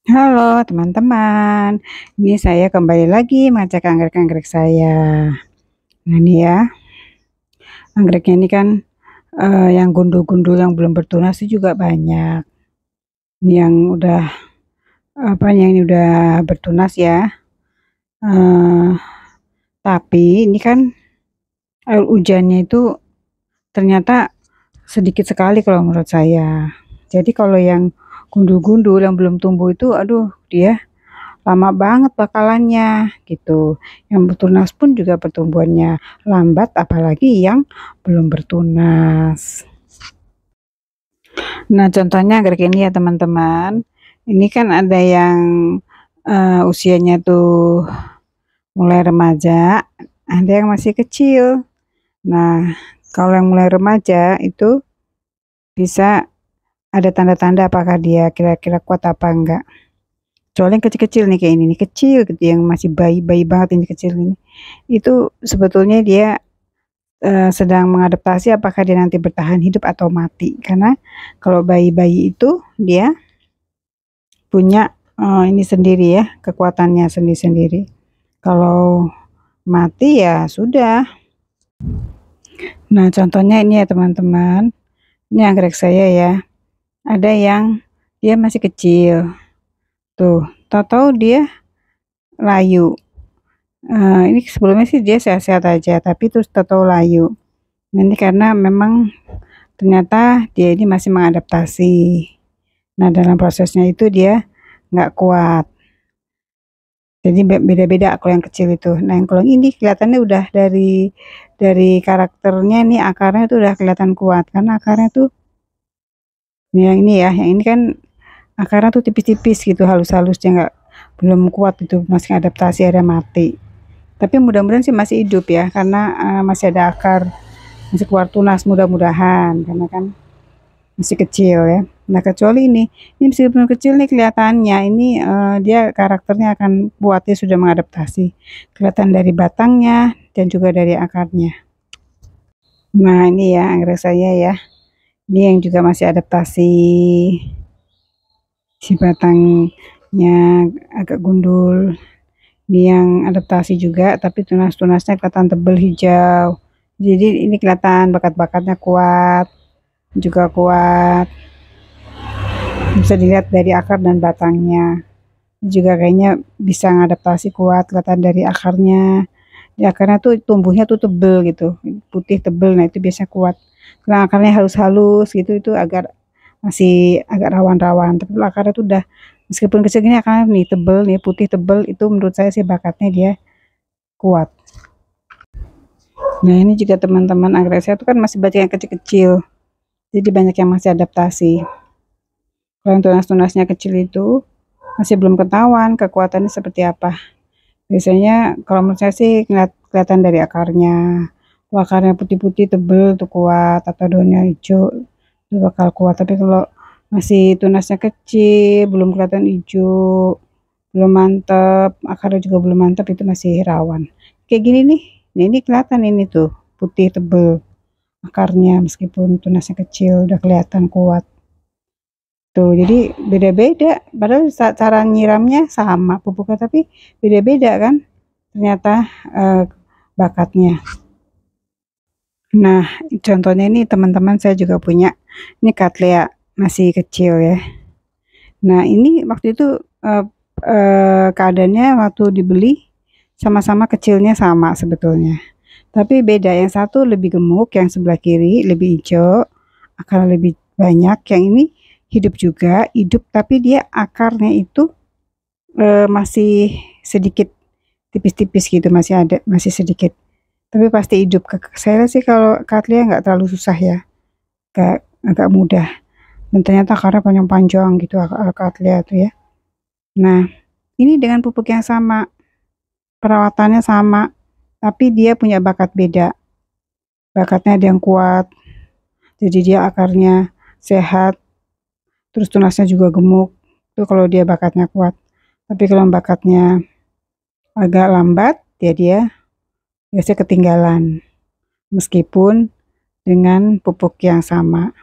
Halo teman-teman, ini saya kembali lagi mengecek anggrek-anggrek saya. Nah ini ya, anggreknya ini kan yang gundul-gundul yang belum bertunas itu juga banyak. Ini yang udah yang ini udah bertunas ya. Eh, tapi ini kan air hujannya itu ternyata sedikit sekali kalau menurut saya. Jadi kalau yang gundul-gundul yang belum tumbuh itu, aduh dia lama banget bakalannya gitu. Yang bertunas pun juga pertumbuhannya lambat, apalagi yang belum bertunas. Nah, contohnya anggrek ini ya teman-teman. Ini kan ada yang usianya tuh mulai remaja, ada yang masih kecil. Nah, kalau yang mulai remaja itu bisa ada tanda-tanda apakah dia kira-kira kuat apa enggak. Soalnya yang kecil-kecil nih kayak ini nih, kecil gitu yang masih bayi-bayi banget ini kecil ini. Itu sebetulnya dia sedang mengadaptasi apakah dia nanti bertahan hidup atau mati. Karena kalau bayi-bayi itu dia punya ini sendiri ya, kekuatannya sendiri-sendiri. Kalau mati ya sudah. Nah, contohnya ini ya teman-teman. Ini anggrek saya ya. Ada yang dia masih kecil. Tuh, tahu-tahu dia layu. Ini sebelumnya sih dia sehat-sehat aja, tapi terus tahu-tahu layu. Nah, ini karena memang ternyata dia ini masih mengadaptasi. Nah, dalam prosesnya itu dia nggak kuat. Jadi beda-beda kalau yang kecil itu. Nah, yang kalau ini kelihatannya udah dari karakternya nih akarnya tuh udah kelihatan kuat karena akarnya tuh yang ini ya, yang ini kan akarnya tuh tipis-tipis gitu, halus-halus dia nggak belum kuat itu, masih adaptasi ada mati. Tapi mudah-mudahan sih masih hidup ya karena masih ada akar, masih keluar tunas mudah-mudahan karena kan masih kecil ya. Nah, kecuali ini meskipun kecil nih kelihatannya ini, dia karakternya akan kuat, dia sudah mengadaptasi. Kelihatan dari batangnya dan juga dari akarnya. Nah, ini ya anggrek saya ya. Ini yang juga masih adaptasi. Si batangnya agak gundul. Ini yang adaptasi juga, tapi tunas-tunasnya kelihatan tebal hijau. Jadi ini kelihatan bakat-bakatnya kuat, juga kuat. Bisa dilihat dari akar dan batangnya. Juga kayaknya bisa ngadaptasi kuat, kelihatan dari akarnya. Di akarnya tuh tumbuhnya tuh tebel gitu, putih tebel. Nah, itu biasanya kuat. Kalau akarnya halus-halus gitu itu masih agak rawan-rawan. Tapi kalau akarnya tuh udah meskipun kecil gini akarnya nih tebel nih, putih tebel itu menurut saya sih bakatnya dia kuat. Nah, ini juga teman-teman anggrek saya tuh kan masih banyak yang kecil-kecil. Jadi banyak yang masih adaptasi. Kalau yang tunas-tunasnya kecil itu masih belum ketahuan kekuatannya seperti apa. Biasanya kalau menurut saya sih kelihatan dari akarnya. Kalau akarnya putih-putih tebel tuh kuat, atau daunnya hijau itu bakal kuat. Tapi kalau masih tunasnya kecil, belum kelihatan hijau, belum mantap, akarnya juga belum mantap, itu masih rawan. Kayak gini nih, nah ini kelihatan ini tuh putih tebel akarnya meskipun tunasnya kecil udah kelihatan kuat. Tuh, jadi beda-beda, padahal cara nyiramnya sama pupuknya, tapi beda-beda kan ternyata bakatnya. Nah, contohnya ini teman-teman saya juga punya, ini Cattleya masih kecil ya. Nah, ini waktu itu keadaannya waktu dibeli sama-sama kecilnya sama sebetulnya. Tapi beda, yang satu lebih gemuk, yang sebelah kiri lebih hijau, akar lebih banyak, yang ini hidup juga, hidup tapi dia akarnya itu masih sedikit tipis-tipis gitu, masih sedikit. Tapi pasti hidup. Saya sih kalau Cattleya nggak terlalu susah ya, agak mudah. Dan ternyata akarnya panjang-panjang gitu Cattleya tuh ya. Nah, ini dengan pupuk yang sama, perawatannya sama, tapi dia punya bakat beda. Bakatnya ada yang kuat, jadi dia akarnya sehat, terus tunasnya juga gemuk. Itu kalau dia bakatnya kuat. Tapi kalau bakatnya agak lambat, ya dia biasanya ketinggalan. Meskipun dengan pupuk yang sama.